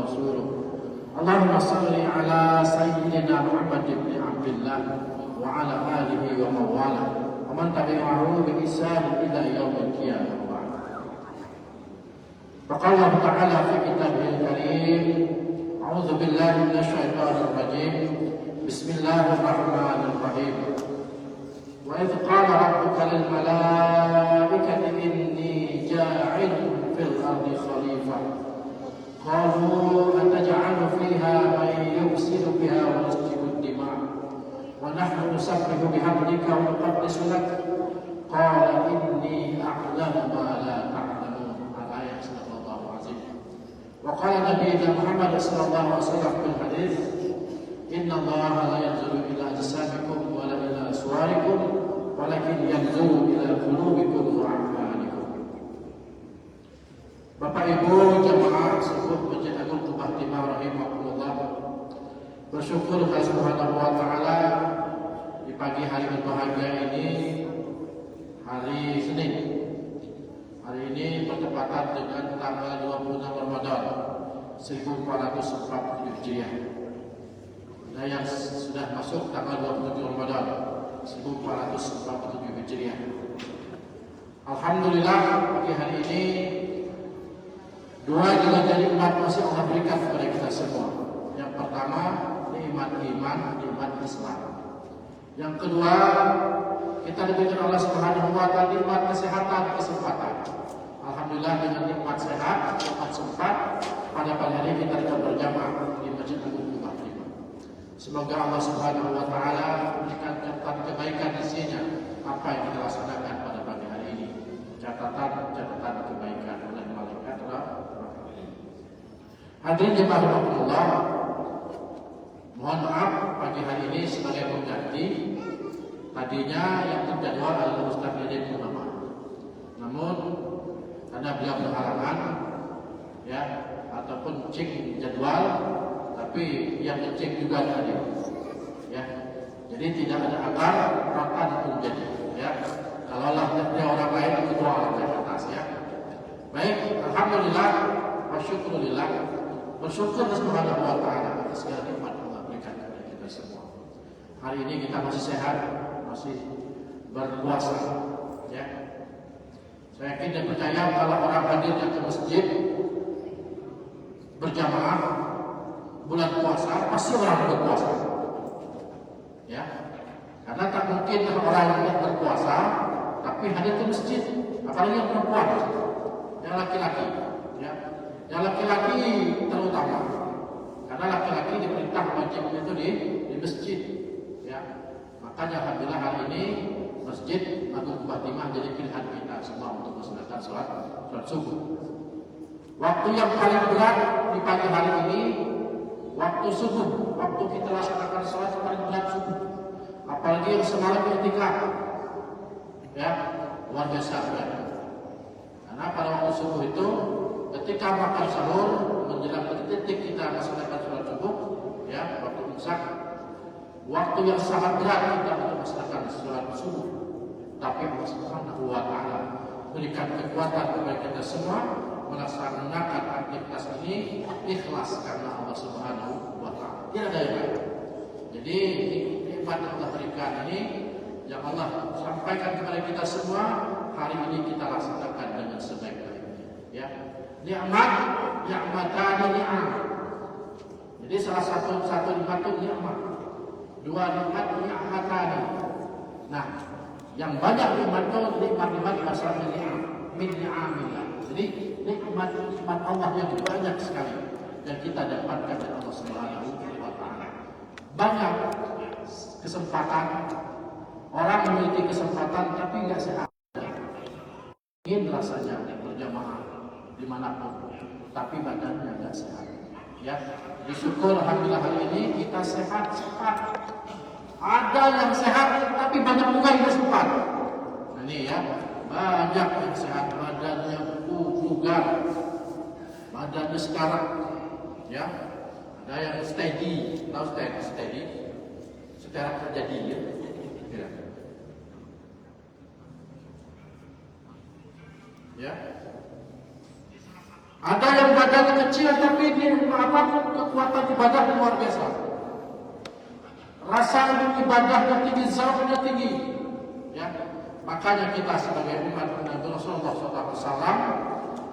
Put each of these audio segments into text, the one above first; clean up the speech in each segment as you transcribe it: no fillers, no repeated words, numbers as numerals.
ورسوله اللهم صل على سيدنا محمد بن عبد الله وعلى آله ومن والاه ومن تبعه بإحسان إلى يوم القيامة. فقال الله تعالى في كتابه الكريم أعوذ بالله من الشيطان الرجيم بسم الله الرحمن الرحيم وإذ قال ربك للملائكة إني جاعل في الأرض خليفة قالوا أتجعل فيها من يفسد بها ويسفك الدماء ونحن نسبح بحمدك ونقدس لك قال إني أعلم ما لا تعلمون. الآية صدق الله العظيم. وقال نبينا محمد صلى الله عليه وسلم في الحديث إن الله لا ينظر إلى أجسامكم ولا إلى صوركم ولكن ينظر إلى قلوبكم وأعمالكم. Bapak Ibu jamaah subuh Masjid Agung Tuban Timah rahimakumullah, bersyukur kepada Subhanahu wa taala di pagi hari berbahagia ini, hari Senin. Hari ini bertepatan dengan tanggal 26 Ramadan 1447 Hijriah. Dan yang sudah masuk tanggal 27 Ramadan 1447 Hijriah. Alhamdulillah pagi hari ini dua juga dari nikmat masih Allah berikan kepada kita semua. Yang pertama nikmat iman, nikmat Islam. Yang kedua kita diberikan Allah Subhanahu wa taala nikmat kesehatan, kesempatan. Alhamdulillah dengan nikmat sehat, nikmat sempat pada pagi hari kita bisa berjamaah di Masjid Agung Tuban Timah. Semoga Allah Subhanahu wa taala memberikan catatan kebaikan isinya apa yang kita laksanakan pada pagi hari ini. Catatan kebaikan oleh malaikat rahmat. Hadirin jemaah rahimakumullah, mohon maaf pagi hari ini sebagai pengganti. Tadinya yang terjadwal adalah Ustaz Yadin Purnama. Namun karena beliau berhalangan ya ataupun cek jadwal, tapi yang ngecek juga tadi ya. Jadi tidak ada akar akan terjadi ya. Kalau Allah tidak orang lain kedua orang di atas ya. Baik, alhamdulillah wa syukurillah. Bersyukur Subhanahu wa taala atas segala nikmat Allah berikan kepada kita semua. Hari ini kita masih sehat, masih berpuasa ya. Saya yakin dan percaya kalau orang hadir ke masjid berjamaah bulan puasa pasti orang berpuasa ya. Karena tak mungkin orang yang berpuasa tapi hadir ke masjid, apalagi yang perempuan, yang laki-laki ya. Yang laki-laki terutama, karena laki-laki diperintah wajib itu di masjid, ya. Makanya alhamdulillah hari ini Masjid Agung Tuban Timah jadi pilihan kita semua untuk melaksanakan sholat subuh. Waktu yang paling berat di pagi hari ini, waktu subuh, waktu kita laksanakan sholat paling berat subuh. Apalagi yang semalam i'tikaf, ya luar biasa berat. Karena pada waktu subuh itu ketika makan sahur menjelang detik kita melaksanakan sholat subuh, ya waktu imsak, waktu yang sangat berat kita untuk melaksanakan sholat subuh. Tapi Allah Subhanahu wa taala berikan kekuatan kepada kita semua melaksanakan aktivitas ini ikhlas karena Allah Subhanahu wa taala. Tidak ada yang lain. Jadi nikmat yang Allah berikan ini yang Allah sampaikan kepada kita semua hari ini kita laksanakan dengan sebaik-baiknya. Ya. Nikmat, nikmatani ni'am. Jadi salah satu nikmat itu nikmat. Dua nikmat nikmatani. Nah, yang banyak nikmat itu nikmat masalah ni'am, min ni'amillah. Jadi nikmat Allah yang banyak sekali yang kita dapatkan dari Allah Subhanahu wa taala. Banyak kesempatan orang memiliki kesempatan tapi enggak sehat. Ingin rasanya berjamaah dimanapun, tapi badannya enggak sehat. Ya, bersyukur alhamdulillah hari ini kita sehat. Ada yang sehat tapi banyak juga yang sempat. Nah, ini ya, banyak yang sehat, badannya bugar, badannya sekarang, ya. Ada yang steady, tahu steady, sekarang terjadi ya. Ya. Ada yang badan ibadahnya kecil, tapi ini kekuatan ibadah luar biasa. Rasa ibadahnya tinggi, zauknya tinggi. Ya, makanya kita sebagai umat Nabi Rasulullah SAW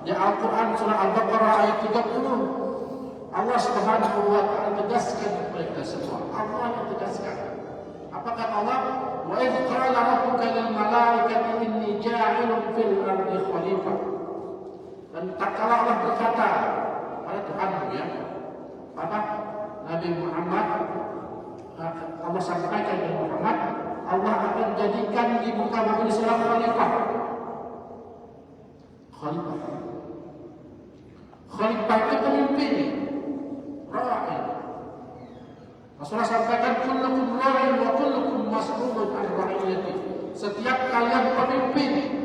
di Al-Quran surah Al-Baqarah ayat 30, Allah Subhanahu wa Ta'ala tegaskan kepada kita semua. Allah yang tegaskan. Apa kata Allah? Wa idh qala rabbuka lil malaikati inni ja'ilun fil ardi khalifah. Dan tak kala Allah berkata pada Tuhanmu, ya, apa Nabi Muhammad, Allah sampaikan kepada Muhammad, Allah akan jadikan di muka bumi ini seorang khalifah. Khalifah itu pemimpin, ra'i. Rasulullah sampaikan, kullukum ra'in wa kullukum mas'ulun an ra'iyati. Setiap kalian pemimpin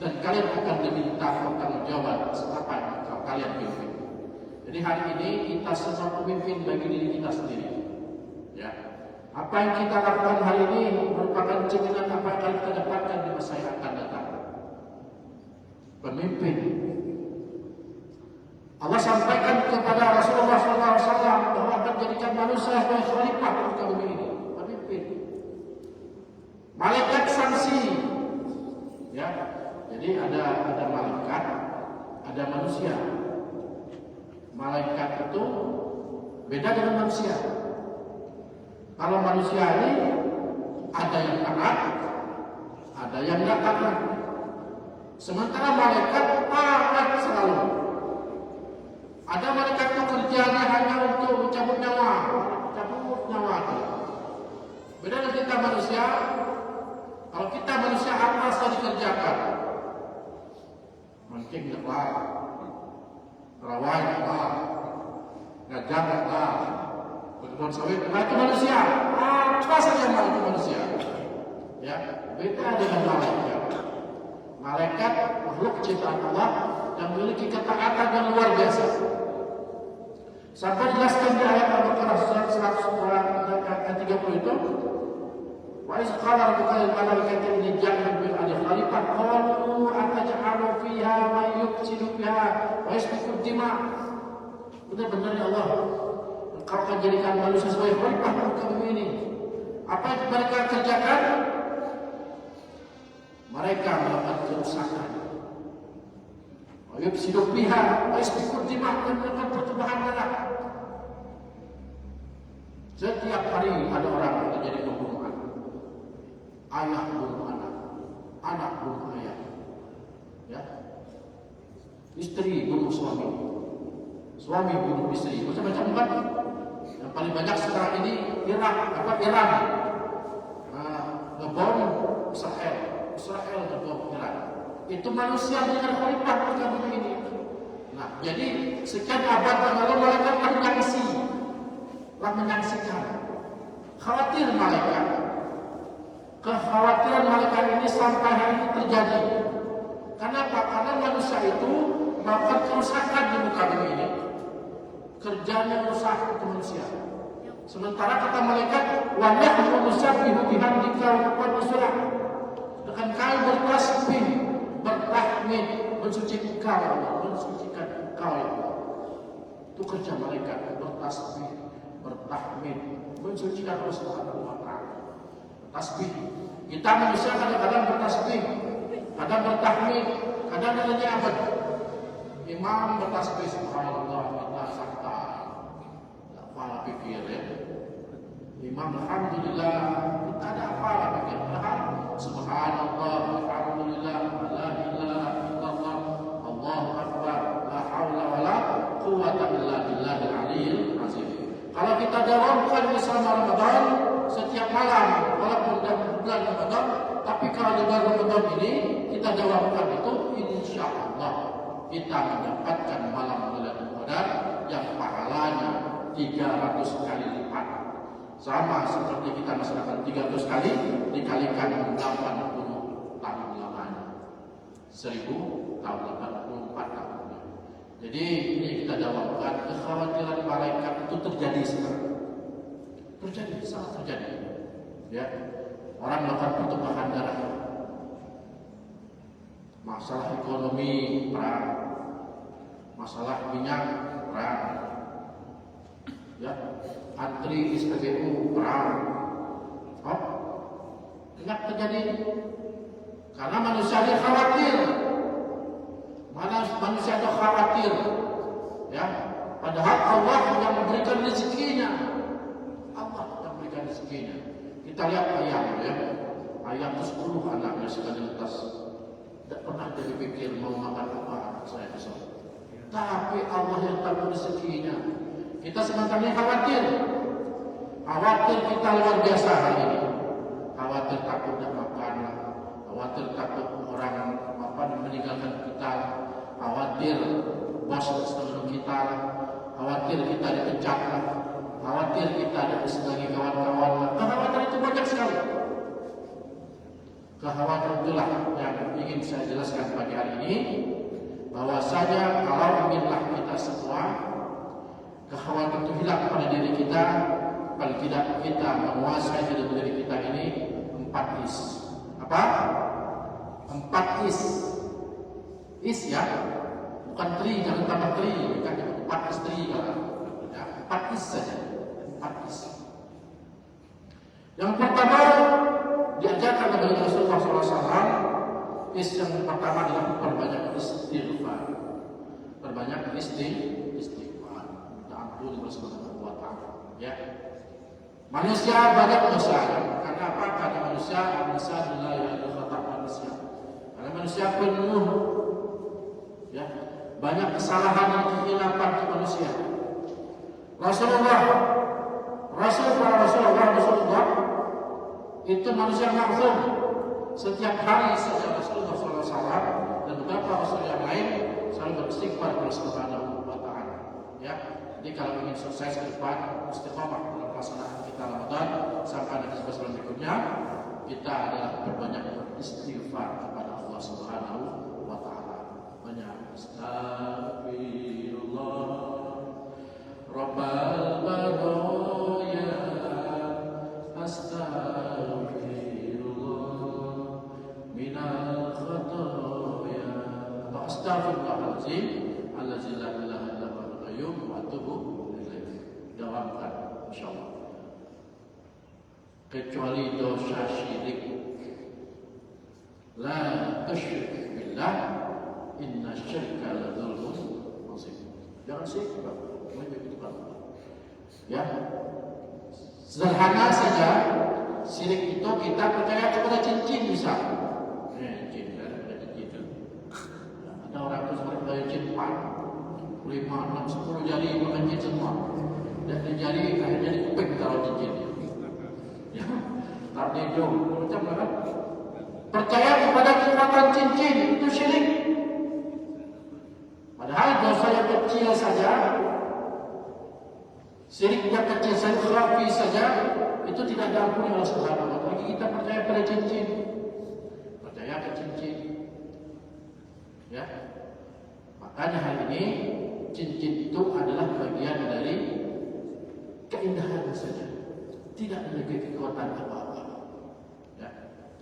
dan kalian akan diminta pertanggungjawaban apa yang kalian pimpin. Jadi hari ini kita semua pemimpin bagi diri kita sendiri. Ya. Apa yang kita lakukan hari ini merupakan cerminan apa yang akan kita dapatkan di masa yang akan datang. Pemimpin. Allah sampaikan kepada Rasulullah SAW bahwa akan jadikan manusia sebagai khalifah di muka bumi ini. Pemimpin. Malaikat sanksi. Ya. Jadi ada malaikat, ada manusia. Malaikat itu beda dengan manusia. Kalau manusia ini ada yang taat, ada yang tidak taat. Sementara malaikat taat selalu. Ada malaikat itu kerjanya hanya untuk mencabut nyawa, Beda dengan kita manusia. Kalau kita manusia apa saja dikerjakan. Mungkin leklah, rawai leklah, gajah leklah, berkebun sawit, itu manusia. Apa saja itu manusia. Ya, beda dengan malaikat. Malaikat makhluk ciptaan Allah yang memiliki ketaatan yang luar biasa. Sampai jelaskan di ayat Al-Baqarah 130 itu, wa iz qala rabbuka lil malaikati inni ja'ilun fil ardi khalifah qalu ataj'alu fiha man yufsidu fiha wa yasfiku dima'. Benar-benar ya Allah, Engkau akan jadikan manusia sebagai khalifah di muka bumi ini. Apa yang mereka kerjakan? Mereka melakukan kerusakan. Wa yufsidu fiha wa yasfiku dima', dan melakukan pertumpahan darah. Setiap hari ada orang yang terjadi pembunuhan. Ayah bunuh anak, anak bunuh ayah, ya. Istri bunuh suami, suami bunuh istri, macam-macam kan. Yang paling banyak sekarang ini Iran, ngebom Israel ngebom Iran. Itu manusia dengan khalifah bukan begini. Nah, jadi sekian abad yang lalu malaikat telah menyaksikan. Khawatir malaikat. Kekhawatiran malaikat ini sampai hari ini terjadi. Kenapa? Karena manusia itu melakukan kerusakan di muka bumi ini. Kerjanya rusak itu manusia. Sementara kata malaikat, wa nahnu nusabbihu bihamdika wa nuqaddisu lak. Dengan kami bertasbih, bertahmid, mensucikan engkau, mensucikan engkau ya Allah. Itu kerja malaikat, bertasbih, bertahmid, mensucikan Allah Subhanahu wa Ta'ala. Tasbih. Kita manusia kadang-kadang bertasbih, kadang bertahmid, kadang adanya apa? Imam bertasbih subhanallah, kita santai. Tak apa pikir ya. Imam alhamdulillah, kita ada apa pikir? Subhanallah, alhamdulillah, la ilaha illallah, Allahu akbar, la haula wala quwwata illa billahil aliyyil azim. Kalau kita dawamkan selama Ramadan setiap malam, walaupun dalam bulan Ramadan, tapi kalau di bulan Ramadan ini kita jawabkan itu, insya Allah kita mendapatkan malam bulan Ramadan yang pahalanya 300 kali lipat. Sama seperti kita masyarakat 300 kali dikalikan 80 tahun lamanya, 1000 tahun 84 tahun. Jadi ini kita jawabkan, kekhawatiran malaikat itu terjadi sekarang. Terjadi, sangat terjadi. Ya, orang melakukan pertumpahan darah, masalah ekonomi perang, masalah minyak perang, ya, antri SPBU perang. Oh, ingat terjadi karena manusia dia khawatir, manusia itu khawatir, ya. Padahal Allah yang memberikan rezekinya, Allah yang memberikan rezekinya. Kita lihat ayam, ya, ayam itu 10 anaknya sekali lepas. Tidak pernah jadi pikir mau makan apa saya besok. Tapi Allah yang tahu rezekinya. Kita sebenarnya khawatir kita luar biasa hari ini. Khawatir takut tidak makan, khawatir takut orang meninggalkan kita, khawatir bos setengah kita, khawatir kita dipecat, khawatir kita disenangi kawan-kawan. Kekhawatiran itu banyak sekali. Kekhawatiran itulah yang ingin saya jelaskan pagi hari ini, bahwasanya kalau inginlah kita semua kekhawatiran itu hilang pada diri kita, paling tidak kita menguasai diri kita ini 4 is. Apa? 4 is. Is, ya, bukan tri, jangan tambah tri, kan 4 istri kan. Ya, 4 is saja. 4 is. Yang pertama diajarkan oleh Rasulullah SAW, is yang pertama adalah perbanyak istighfar. Perbanyak istighfar. Minta ampun kepada Subhanahu wa ta'ala. Ya. Manusia banyak dosa. Karena apa? Karena manusia adalah manusia. Karena manusia penuh, ya, banyak kesalahan dan kekhilapan di manusia. Rasulullah itu manusia maksum. Setiap hari saja Rasulullah SAW dan beberapa Rasul yang lain selalu beristighfar kepada Subhanahu wa ta'ala. Ya, jadi kalau ingin sukses ke depan, istiqomah dalam pelaksanaan kita Ramadan sampai nanti bulan berikutnya, kita adalah berbanyak beristighfar kepada Allah Subhanahu wa ta'ala. Banyak astagfirullah Rabbal baraya, astaghfirullah minal khataya, astaghfirullahaladzim allazi la ilaha illa huwal qayyum wa atubu ilaih. Dawamkan insyaallah. Kecuali dosa syirik, la tusyrik billah, inna syirka la dzulmun azim. Jangan syirik, ya. Sederhana saja, syirik itu kita percaya kepada cincin bisa. Cincin, ada cincin. Ada orang itu seperti kayak cincin 4, 5, 6, 10 jari makan cincin semua. Dan jari akhirnya dikuping taruh cincin. Ya, tapi jauh macam mana? Percaya kepada kekuatan cincin itu syirik. Padahal dosa yang kecil saja, syirik yang kecil saja, khafi saja, itu tidak diampuni oleh Subhanahu wa ta'ala. Lagi kita percaya pada cincin, percaya ke cincin, ya. Makanya hari ini cincin itu adalah bagian dari keindahan saja, tidak memiliki kekuatan apa-apa. Ya,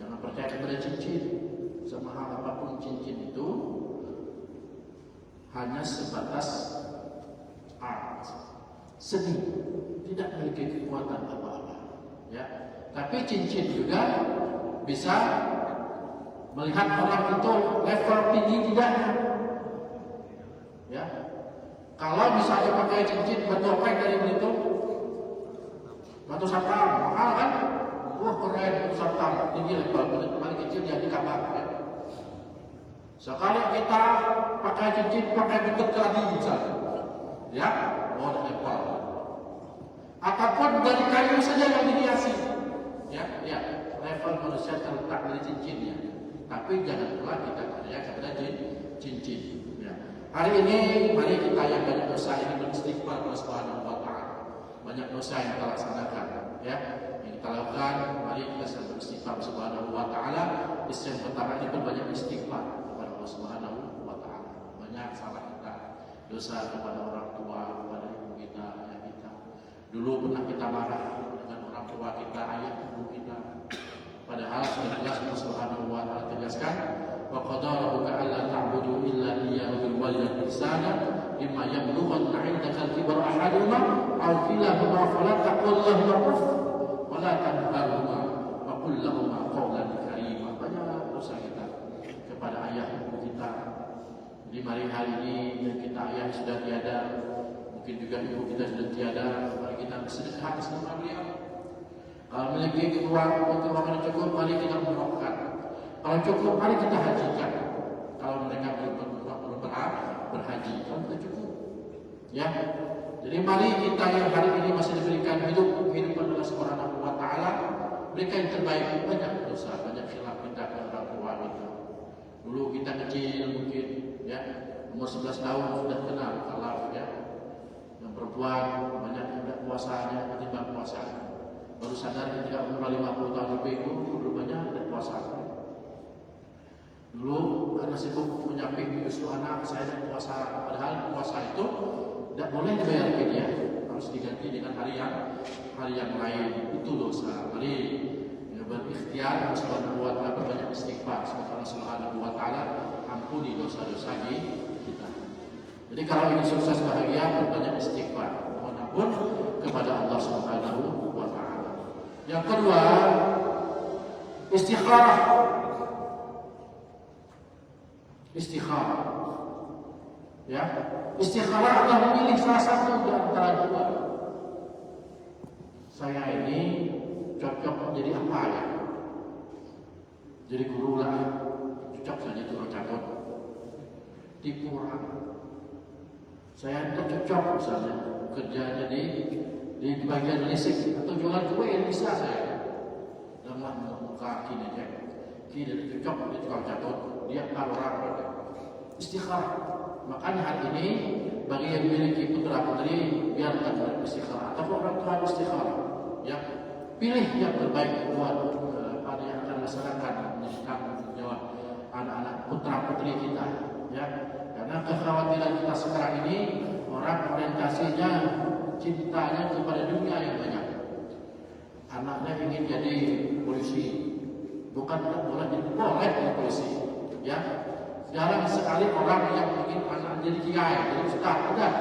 jangan percaya kepada cincin, semahal apapun cincin itu hanya sebatas art, seni, tidak memiliki kekuatan apa-apa. Ya, tapi cincin juga bisa melihat orang itu level tinggi tidaknya. Ya, kalau misalnya pakai cincin bertopeng dari Belitung, batu sapam mahal kan? Wah keren batu sapam, tinggi level, paling kecil dia di kamar. Ya. Sekali kita pakai cincin pakai bentuk keladi misalnya, ya, mau level. Ataupun dari kayu saja yang dihiasi, ya, level manusia terletak dari cincinnya. Tapi jangan pula kita percaya kepada cincin. Ya. Hari ini mari kita yang banyak dosa ini beristighfar kepada Subhanahu wa ta'ala. Banyak dosa yang kita laksanakan, ya, yang kita lakukan. Mari kita selalu beristighfar Subhanahu wa ta'ala. Yang pertama itu banyak istighfar kepada Allah Subhanahu wa ta'ala. Banyak salah kita, dosa kepada orang tua, kepada ibu kita, ayah kita. Dulu pernah kita marah dengan orang tua kita, ayah ibu kita. Padahal sudah jelas Allah Subhanahu wa ta'ala tegaskan, wa qadara rabbuka alla ta'budu illa iyyahu wa bil walidayni ihsana imma yablughanna 'indaka al-kibar ahaduhuma aw kilahuma fala taqul lahuma uff wa la tanharhuma wa qul lahuma qawlan karima. Banyak dosa kita kepada ayah ibu kita. Di hari ini kita ayah sudah tiada, mungkin juga ibu kita sudah tiada, mari kita bersedekah bersama beliau. Kalau memiliki keuangan yang cukup, mari kita umrohkan. Kalau cukup, mari kita hajikan. Kalau mereka belum berhaji, kalau kita cukup, ya. Jadi mari kita yang hari ini masih diberikan hidup adalah Subhanahu wa Ta'ala, berikan yang terbaik. Banyak dosa, banyak khilaf kita ke orang tua kita. Dulu kita kecil mungkin, ya, umur 11 tahun sudah kenal kalau ya, yang perempuan banyak tidak puasanya ketimbang puasa. Baru sadar ketika umur 50 tahun lebih itu dulu banyak tidak puasa. Dulu karena sibuk menyamping justru anak saya dan puasa, padahal puasa itu tidak boleh dibayar dia, harus diganti dengan hari yang lain. Itu dosa. Mari ya, berikhtiar Subhanahu wa Ta'ala, berbanyak istighfar semoga Subhanahu wa Ta'ala ampuni dosa-dosa kita. Jadi kalau ingin sukses bahagia, berbanyak istighfar, mohon kepada Allah Subhanahu wa Ta'ala. Yang kedua, istikharah. Istikharah, ya, istikharah adalah memilih salah satu di antara dua. Saya ini cocok menjadi apa ya? Jadi guru lah, cocok saja tukang catat, tipu orang. Saya tidak cocok misalnya kerja jadi di bagian listrik atau jualan kue, yang bisa saya. Lemah muka kini aja, kini cocok di tukang catat. Dia orang istikharah. Makanya hari ini bagi yang memiliki putra putri biarkan istikharah atau orang tua istikharah. Ya, pilih yang terbaik buat pada yang akan melaksanakan tanggung jawab anak-anak putra putri kita. Ya, karena kekhawatiran kita sekarang ini orang orientasinya cintanya kepada dunia yang banyak. Anaknya ingin jadi polisi, bukan boleh jadi polisi. Ya, jarang sekali orang yang ingin anak jadi kiai, jadi ustaz, udah.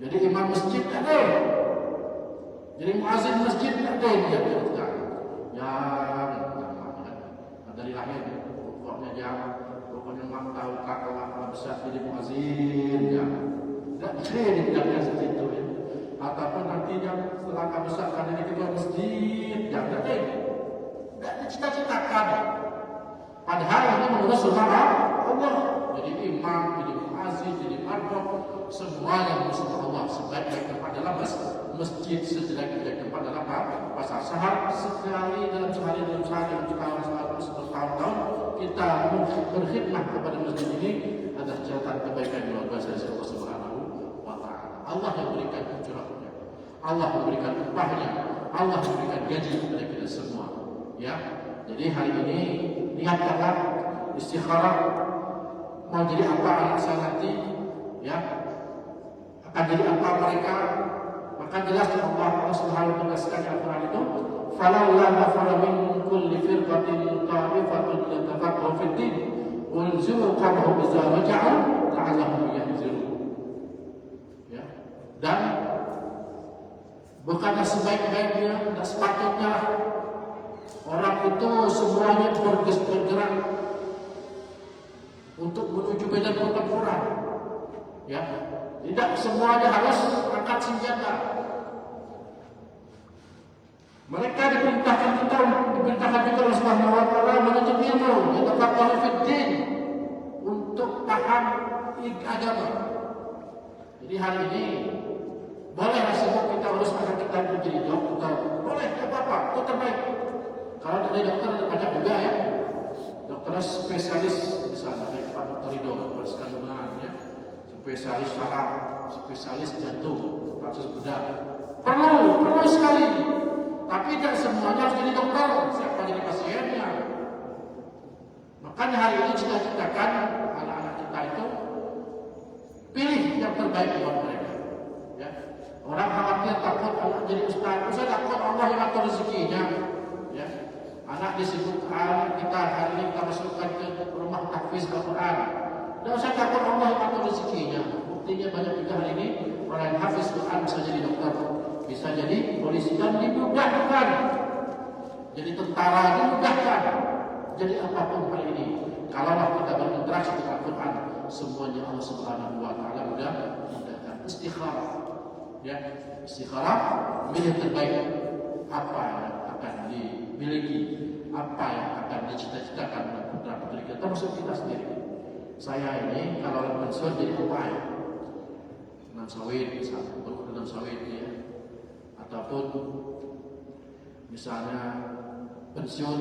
Jadi imam masjid ada, jadi muazzin masjid ada dia ustaz. Dari lahir, pokoknya mak tahu kakak besar jadi muazzin, ya. Tidak kreditnya seperti itu, ya. Ataupun nantinya setelah besar kan ini ketua masjid, ya ada. Tidak dicita-citakan. Padahal ini menurut sunnah Allah. Jadi imam, jadi muazzin, jadi marbot, semuanya menurut sunnah Allah. Sebaik-baik tempat dalam masjid, sejelek-jelek tempat dalam pasar sahar. Sekali dalam sehari, dalam setahun-tahun kita berkhidmat kepada masjid ini adalah catatan kebaikan luar biasa dari Allah Subhanahu wa Ta'ala. Allah yang berikan ujurnya, Allah memberikan upahnya, Allah memberikan gaji kepada kita semua. Ya, jadi hari ini niatkanlah istikharah, mau jadi apa anak saya nanti, ya, akan jadi apa mereka. Maka jelas Allah Subhanahu wa Ta'ala Al-Quran itu, "Falaula nafara min kulli firqatin ta'ifatun yatafaqahu fid din, unziru qawmahum idza raja'u la'allahum yahzarun." Ya, dan bukanlah sebaik-baiknya dan sepatutnya orang itu semuanya bergerak untuk menuju medan pertempuran. Ya, tidak semuanya harus angkat senjata. Mereka diperintahkan juga oleh Subhanahu wa Ta'ala menuntut ilmu, yatafaqahu fid din, untuk paham agama. Jadi hari ini bolehlah semua kita urus anak kita menjadi dokter, boleh, tidak apa-apa, itu terbaik. Kalau dari dokter banyak juga ya, dokter spesialis di sana, kayak Pak Dr. Ridho, Pak Skandungan, ya, spesialis saraf, spesialis jantung, kasus bedah, perlu sekali. Tapi tidak semuanya harus jadi dokter, siapa jadi pasiennya. Makanya hari ini cita-citakan anak-anak kita itu pilih yang terbaik buat mereka. Ya. Orang khawatir takut anak jadi ustaz, saya takut Allah yang atur rezekinya. Ya. Anak disebut kita hari ini kita masukkan ke rumah tahfiz Al-Quran. Tidak usah takut Allah yang atur rezekinya. Buktinya banyak juga hari ini orang yang hafiz Quran bisa jadi dokter, bisa jadi polisi, dan dimudahkan. Jadi tentara dimudahkan. Jadi apapun hari ini, kalaulah kita berinteraksi dengan Quran, semuanya Allah Subhanahu wa taala mudahkan. Istikharah. Ya, istikharah, milih terbaik apa yang akan dimiliki, apa yang akan dicita-citakan oleh putra putri kita, termasuk kita sendiri. Saya ini kalau pensiun jadi apa ya? Menanam sawit, misalnya bermenanam sawit ya, ataupun misalnya pensiun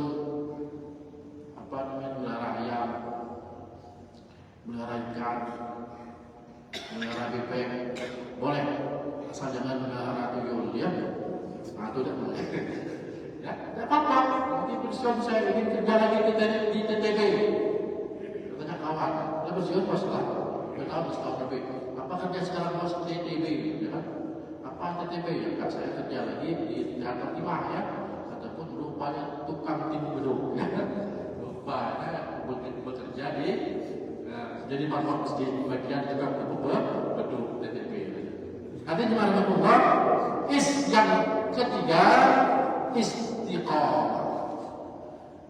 apa namanya, melihara ayam, melihara ikan, melihara bebek, boleh, asal jangan melihara tuyul ya. Nah itu tidak boleh. Ya, tidak apa-apa. Nanti pensiun saya ingin kerja lagi di TTB. Katanya kawan, dia pensiun pas lah, setahun lebih. Apa kerja sekarang pas di TTB? Ya kan? Apa TTB ya? Kan saya kerja lagi di Jakarta Timah ya, ataupun rupanya tukang timbul gedung. Ya. Rupanya bekerja di jadi makhluk masjid, bagian tukang timbul gedung TTB. Nanti gimana Allah? Yang ketiga, istiqomah.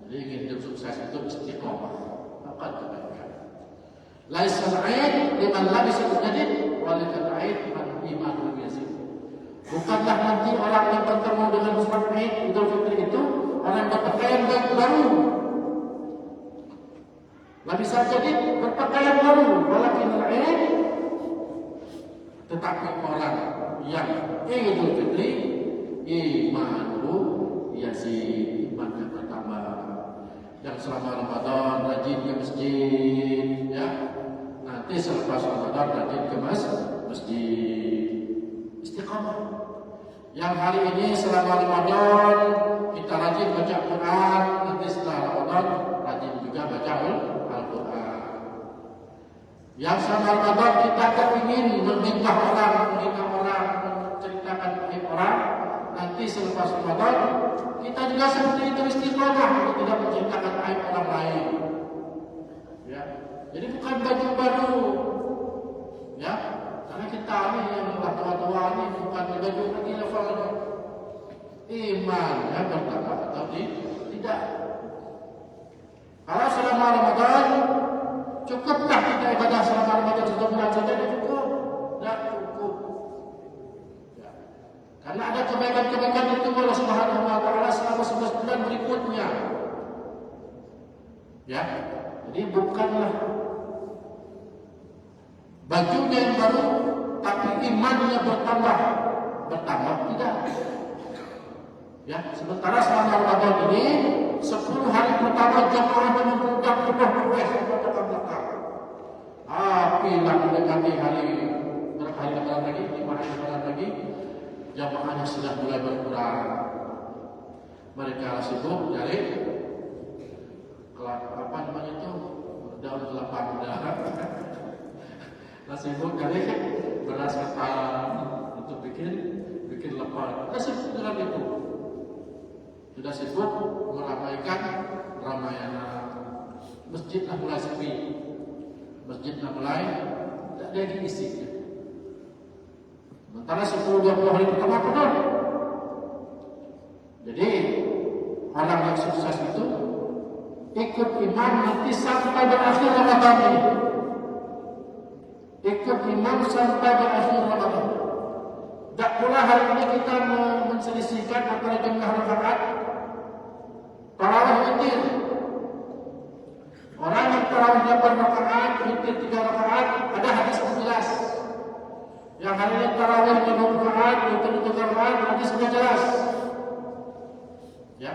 Jadi ingin hidup sukses itu istiqomah. Apa kebaikan? Laisal aid liman labisa al-jadid walikal aid man imanul yazid. Bukanlah nanti orang yang bertemu dengan sholat Id Idul Fitri itu orang yang berpakaian baru. Labisa al-jadid berpakaian baru, walikal aid, tetapi orang yang Idul Fitri imanul yazid, imannya bertambah. Yang selama Ramadan rajin ke masjid ya, nanti selepas Ramadan rajin ke masjid. Istiqamah. Yang hari ini selama Ramadan kita rajin baca Quran, nanti setelah Ramadan rajin juga baca Al-Quran. Yang selama Ramadan kita kepingin menghina orang, menceritakan aib orang, nanti selepas Ramadan kita juga seperti itu istiqomah untuk tidak menceritakan aib orang lain. Ya, jadi bukan baju baru, ya, karena kita ini yang tua-tua ini bukan baju lagi levelnya. Iman ya bertambah atau tidak. Kalau selama Ramadan cukuplah kita ibadah selama Ramadan 1 bulan saja cukup, tidak cukup. Karena ada kebaikan-kebaikan itu Allah Subhanahu wa taala selama 11 bulan berikutnya. Ya. Jadi bukanlah bajunya yang baru tapi imannya bertambah tidak. Ya, sementara selama Ramadan ini 10 hari pertama jamaahnya membludak penuh sampai ke belakang. Apabila mendekati hari berapa hari lebaran lagi, 5 hari lebaran lagi, jamaahnya sudah mulai berkurang. Mereka sibuk dari apa namanya itu, daun kelapa muda. Sibuk dari beras ketan untuk bikin lepar. Sibuk dengan itu. Sudah sibuk meramaikan Ramayana. Masjidlah mulai sepi. Masjidlah mulai tidak ada yang diisi. Sementara 10-20 hari pertama penuh. Jadi orang yang sukses itu ikut imam nanti sampai berakhir Ramadan ini. Ikut imam sampai berakhir Ramadan. Tak pula hari ini kita menselisihkan antara jumlah rakaat tarawih witir. Orang yang tarawih 8 rakaat, witir 3 rakaat, ada hadis jelas. Yang hari ini tarawih 5 rakaat, witir 3 rakaat, hadis sudah jelas. Ya.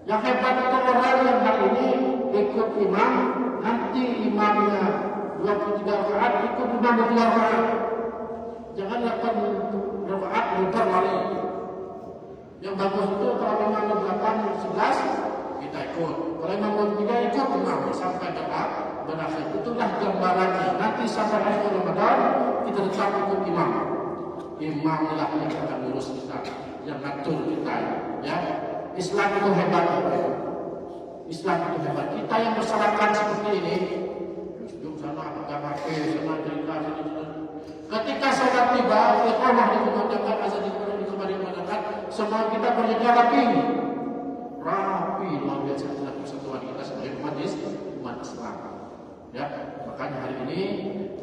Yang hebat itu orang yang hari ini ikut imam, nanti imamnya 23 rakaat, ikut imam 3 rakaat. Jangan 8 rakaat muter lari. Yang bagus itu kalau imam 8, 11 kita ikut. Kalau imam 3 ikut imam sampai berakhir. Itulah gambarannya. Nanti sampai akhir Ramadan kita tetap ikut imam. Imamlah yang akan ngurus kita, yang ngatur kita. Ya. Islam itu hebat. Islam itu hebat. Kita yang berserakan seperti ini, jum sana Ketika sholat tiba, iqamah dikumandangkan, azan dikumandangkan, semua kita berjaga rapi, luar biasa adalah persatuan kita sebagai umat Islam. Ya, makanya hari ini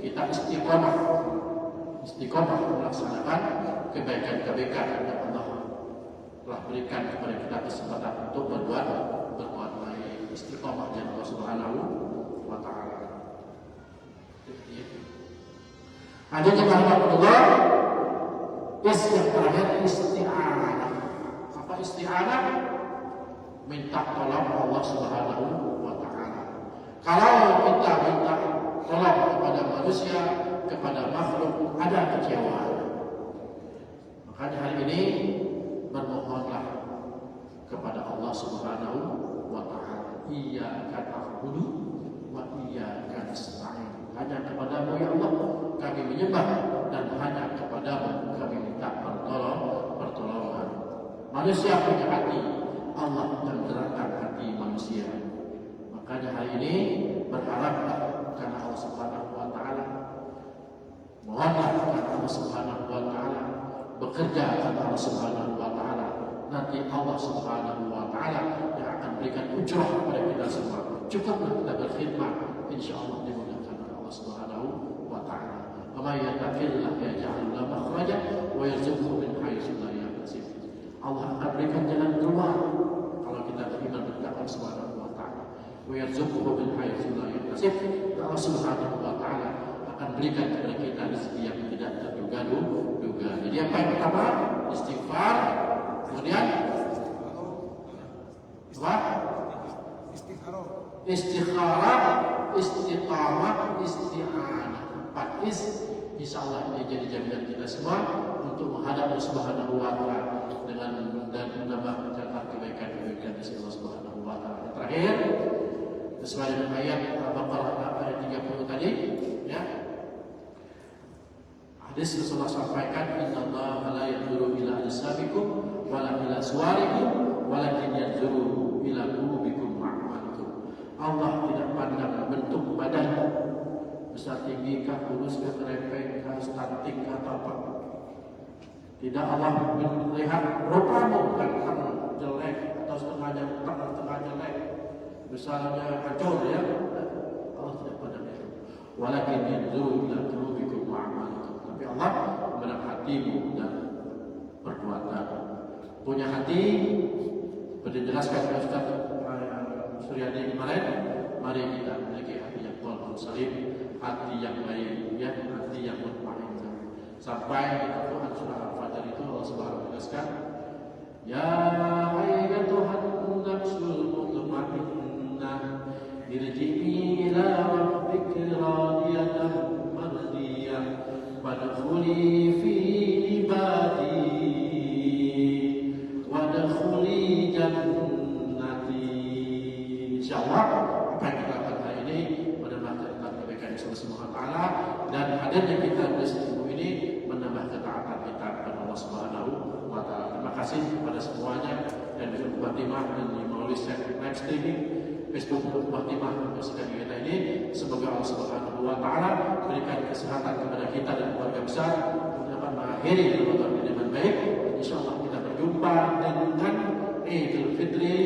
kita istiqomah melaksanakan kebaikan-kebaikan yang Allah telah berikan kepada kita kesempatan untuk berbuat baik, istiqomah dari Allah Subhanahu wa taala. Adanya rahmatullah, yang terakhir isti'anah. Apa isti'anah? Minta tolong Allah Subhanahu wa taala. Kalau kita minta tolong kepada manusia, kepada makhluk, ada kecewaan. Makanya hari ini bermohonlah kepada Allah Subhanahu wa taala. Iyyaka na'budu wa iyyaka nasta'in. Hanya kepadamu ya Allah kami menyembah, dan hanya kepadamu kami minta pertolongan. Manusia punya hati, Allah menggerakkan hati manusia. Makanya hari ini berharaplah karena Allah Subhanahu wa taala, mohonlah karena Allah Subhanahu wa taala, bekerja karena Allah Subhanahu wa taala. Nanti Allah Subhanahu wa taala yang akan berikan ujrah kepada kita semua. Cukuplah kita berkhidmat, insyaallah dimudahkan oleh Allah Subhanahu wa taala. Wa may yattaqillah yaj'al lahu makhrajan wa yarzuqhu min haitsu la yahtasib. Allah akan berikan jalan keluar kalau kita beriman kepada Allah Subhanahu wa taala. Wa yarzuqhu min haitsu la yahtasib. Allah Subhanahu wa taala akan berikan kepada kita rezeki yang tidak terduga-duga. Jadi apa yang pertama? Istighfar. Kemudian apa? Istikharah, istiqamah, isti'anah. 4 insyaallah ini jadi jaminan kita semua untuk menghadap Allah Subhanahu wa taala dengan dan menambah mencatat kebaikan-kebaikan dari Allah Subhanahu wa taala. Terakhir, sesuai dengan ayat Al-Baqarah ayat 30 tadi, ya. Hadis Rasulullah sampaikan, innallaha la yanzuru ila ajsamikum wala ila suwarikum walakin yanzuru ila qulubikum wa a'malikum. Allah tidak pandang bentuk badan, besar tinggi kah, kurus kah, kerempeng kah, stunting kah, atau apa. Tidak, Allah melihat rupamu, ganteng, jelek, atau setengah jelek, besarnya hancur, ya. Allah tidak pandang itu. Walakin yanzuru ila qulubikum wa a'malikum. Tapi Allah memandang hatimu dan perbuatan. Punya hati, seperti dijelaskan oleh Ustaz Suryadi kemarin, mari kita memiliki hati yang qalbun salim, hati yang baik, ya, hati yang mutmainnah. Sampai di Quran surah Al-Fajr itu Allah Subhanahu wa taala, ya ayyatuhan nafsul mutmainnah irji'i ila rabbika radiyatan mardiyah wadkhuli fi ibadi wadkhuli jannati. Insyaallah apa yang kita lakukan hari ini menambah kebaikan Allah Subhanahu wa taala, dan hadirnya kita di sini ini menambah ketaatan kita kepada Allah Subhanahu wa taala. Terima kasih kepada semuanya yang di Fatimah dan di melalui live streaming Facebook Fatimah membersihkan kita ini. Semoga Allah Subhanahu wa taala berikan kesehatan kepada kita dan keluarga besar untuk dapat mengakhiri Ramadan ini dengan baik. Insyaallah kita berjumpa dengan Idul Fitri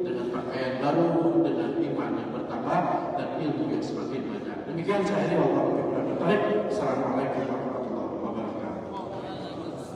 dengan pakaian baru, dengan iman yang bertambah dan ilmu yang semakin banyak. Demikian saya Allah. Assalamualaikum.